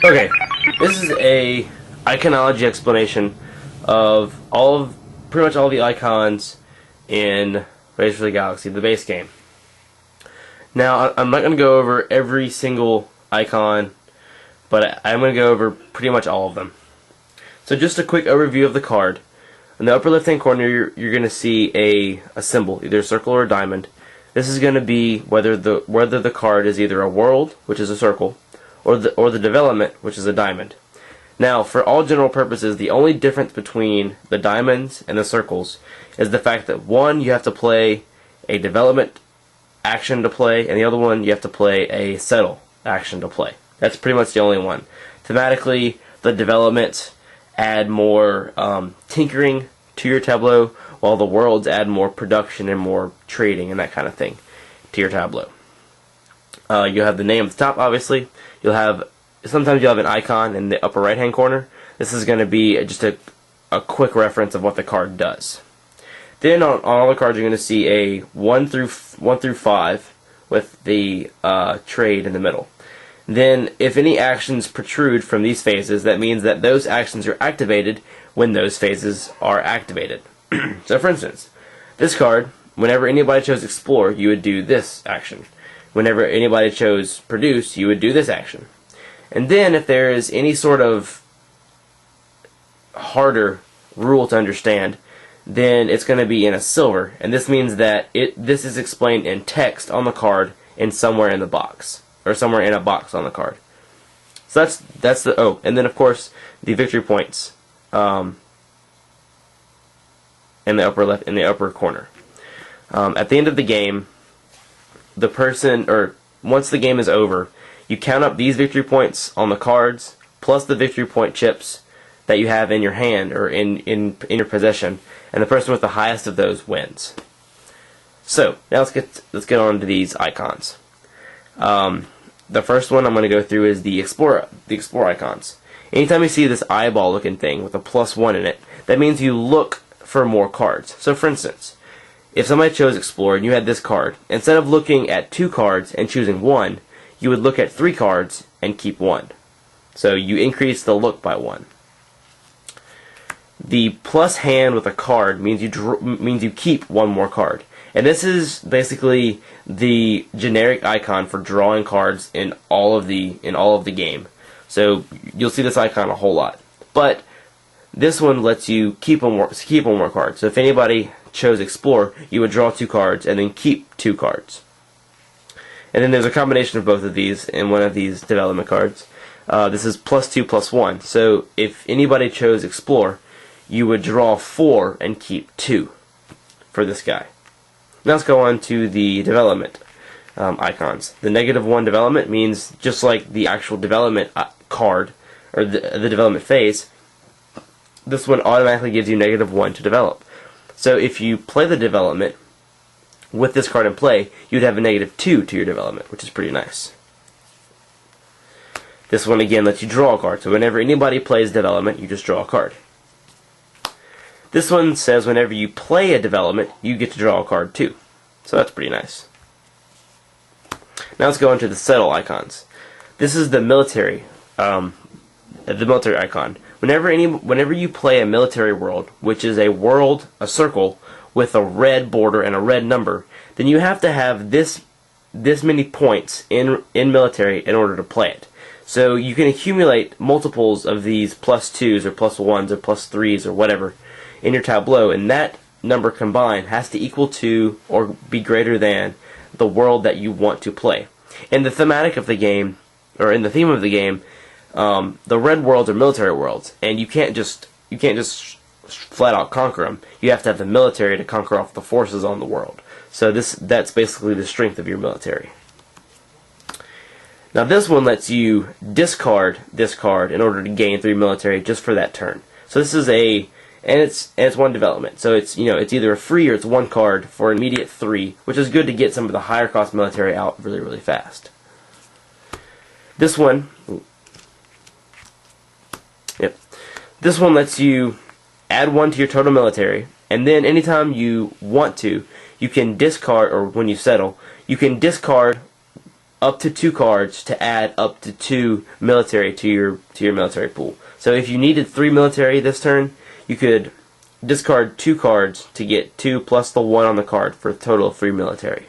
Okay, this is a iconology explanation of pretty much all the icons in Race for the Galaxy, the base game. Now, I'm not going to go over every single icon, but I'm going to go over pretty much all of them. So just a quick overview of the card. In the upper left-hand corner, you're going to see a symbol, either a circle or a diamond. This is going to be whether the card is either a world, which is a circle, or the development, which is a diamond. Now, for all general purposes, the only difference between the diamonds and the circles is the fact that one, you have to play a development action to play, and the other one, you have to play a settle action to play. That's pretty much the only one. Thematically, the developments add more tinkering to your tableau, while the worlds add more production and more trading and that kind of thing to your tableau. You'll have the name at the top, obviously. Sometimes you'll have an icon in the upper right hand corner. This is going to be just a quick reference of what the card does. Then on all the cards you're going to see a 1 through 5 with the trade in the middle. Then if any actions protrude from these phases, that means that those actions are activated when those phases are activated. So for instance, this card, whenever anybody chose Explore, you would do this action. Whenever anybody chose Produce, you would do this action. And then if there is any sort of harder rule to understand, then it's going to be in a silver, and this means that this is explained in text on the card and somewhere in the box, or somewhere in a box on the card. So that's the and then of course the victory points in the upper corner. At the end of the game, the person, or once the game is over, you count up these victory points on the cards plus the victory point chips that you have in your hand or in your possession, and the person with the highest of those wins. So now let's get on to these icons. The first one I'm going to go through is the Explore icons. Anytime you see this eyeball looking thing with a +1 in it, that means you look for more cards. So for instance, if somebody chose Explore and you had this card, instead of looking at 2 cards and choosing 1, you would look at 3 cards and keep 1. So you increase the look by 1. The plus hand with a card means you keep 1 more card. And this is basically the generic icon for drawing cards in all of the game. So you'll see this icon a whole lot. But this one lets you keep one more card. So if anybody chose Explore, you would draw 2 cards and then keep 2 cards. And then there's a combination of both of these in one of these development cards. This is +2 +1. So if anybody chose Explore, you would draw 4 and keep 2 for this guy. Now let's go on to the development icons. The -1 development means just like the actual development card, or the development phase, this one automatically gives you -1 to develop. So if you play the development with this card in play, you'd have a -2 to your development, which is pretty nice. This one again lets you draw a card. So whenever anybody plays development, you just draw a card. This one says whenever you play a development, you get to draw a card too. So that's pretty nice. Now let's go into the settle icons. This is the military icon. Whenever you play a military world, which is a circle with a red border and a red number, then you have to have this many points in military in order to play it. So you can accumulate multiples of these +2s or +1s or +3s or whatever in your tableau, and that number combined has to equal to or be greater than the world that you want to play. In the thematic of the game, or in the theme of the game, the red worlds are military worlds, and you can't just flat out conquer them. You have to have the military to conquer off the forces on the world. So that's basically the strength of your military. Now this one lets you discard this card in order to gain 3 military just for that turn. So this is it's 1 development. So it's either a free or it's 1 card for an immediate 3, which is good to get some of the higher cost military out really fast. This one lets you add 1 to your total military, and then anytime you want to, you can discard, or when you settle, you can discard up to 2 cards to add up to 2 military to your military pool. So if you needed 3 military this turn, you could discard 2 cards to get 2 plus the 1 on the card for a total of 3 military.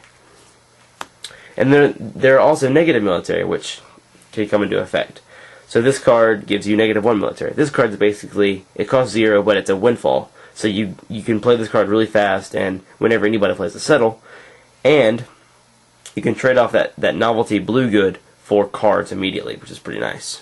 And then there are also negative military, which can come into effect. So this card gives you -1 military. This card is basically, it costs 0, but it's a windfall. So you can play this card really fast, and whenever anybody plays a settle, and you can trade off that novelty blue good for cards immediately, which is pretty nice.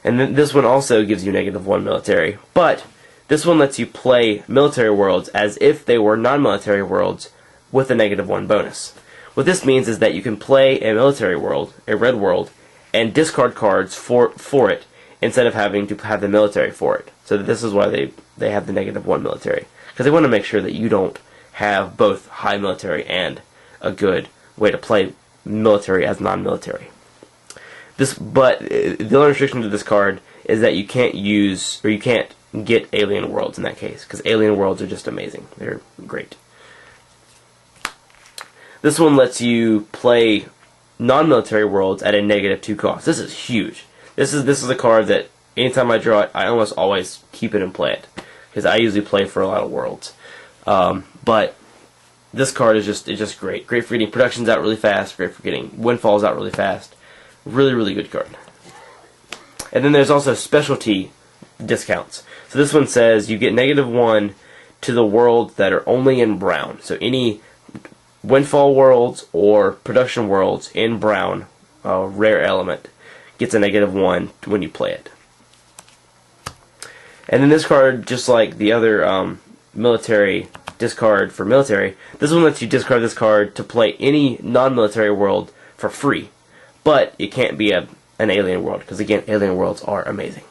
And then this one also gives you -1 military, but this one lets you play military worlds as if they were non-military worlds with a -1 bonus. What this means is that you can play a military world, a red world, and discard cards for it instead of having to have the military for it. So this is why they have the -1 military, because they want to make sure that you don't have both high military and a good way to play military as non-military. But the only restriction to this card is that you can't use, or you can't get alien worlds in that case, because alien worlds are just amazing. They're great. This one lets you play non-military worlds at a -2 cost. This is huge. This is a card that anytime I draw it, I almost always keep it and play it, because I usually play for a lot of worlds. But this card is just great. Great for getting productions out really fast. Great for getting windfalls out really fast. Really, really good card. And then there's also specialty discounts. So this one says you get -1 to the worlds that are only in brown. So any windfall worlds or production worlds in brown, rare element, gets a -1 when you play it. And then this card, just like the other military discard for military, this one lets you discard this card to play any non-military world for free. But it can't be an alien world, because again, alien worlds are amazing.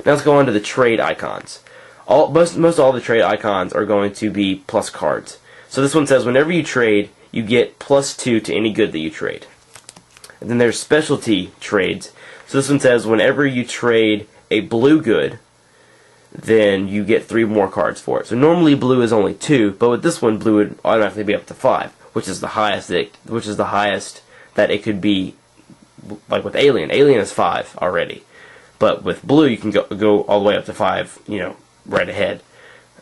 Now let's go on to the trade icons. Most all the trade icons are going to be plus cards. So this one says whenever you trade, you get +2 to any good that you trade. And then there's specialty trades. So this one says whenever you trade a blue good, then you get 3 more cards for it. So normally blue is only 2, but with this one, blue would automatically be up to 5, which is the highest that it could be. Like with alien, alien is 5 already, but with blue you can go all the way up to 5, right ahead.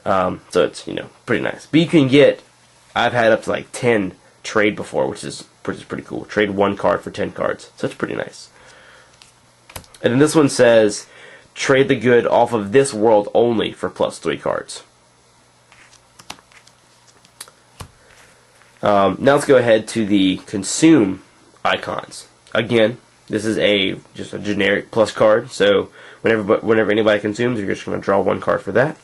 So it's pretty nice. But you can get, I've had up to like 10 trade before, which is pretty cool. Trade 1 card for 10 cards, so it's pretty nice. And then this one says trade the good off of this world only for +3 cards. Now let's go ahead to the consume icons. Again, this is just a generic plus card, so whenever anybody consumes, you're just going to draw 1 card for that.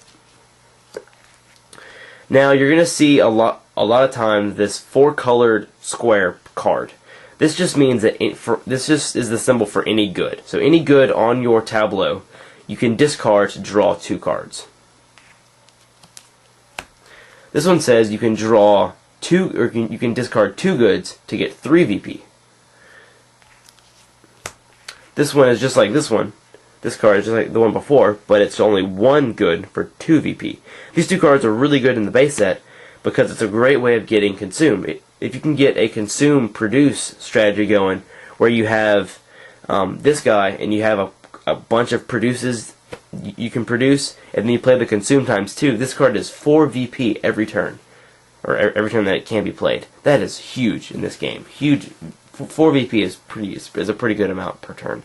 Now you're going to see a lot of times this 4-colored square card. This just means that this just is the symbol for any good. So any good on your tableau, you can discard to draw 2 cards. This one says you can draw 2, or you can discard 2 goods to get 3 VP. This one is just like this one. This card is just like the one before, but it's only 1 good for 2 VP. These 2 cards are really good in the base set because it's a great way of getting consume. If you can get a consume produce strategy going, where you have this guy and you have a bunch of produces you can produce, and then you play the consume times 2, this card is 4 VP every turn, or every turn that it can be played. That is huge in this game. Huge. 4 VP is a pretty good amount per turn.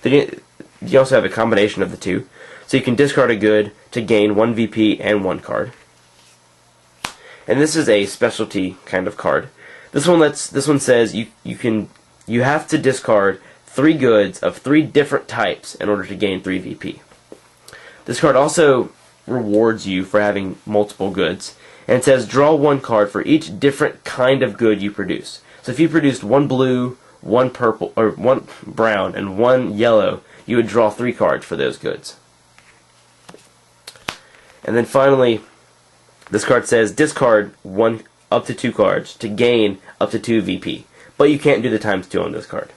Then you also have a combination of the 2, so you can discard a good to gain 1 VP and 1 card. And this is a specialty kind of card. This one says you have to discard 3 goods of 3 different types in order to gain 3 VP. This card also rewards you for having multiple goods, and it says draw 1 card for each different kind of good you produce. So if you produced 1 blue, 1 purple, or 1 brown, and 1 yellow, you would draw 3 cards for those goods. And then finally, this card says discard 1 up to 2 cards to gain up to 2 VP. But you can't do the times 2 on this card.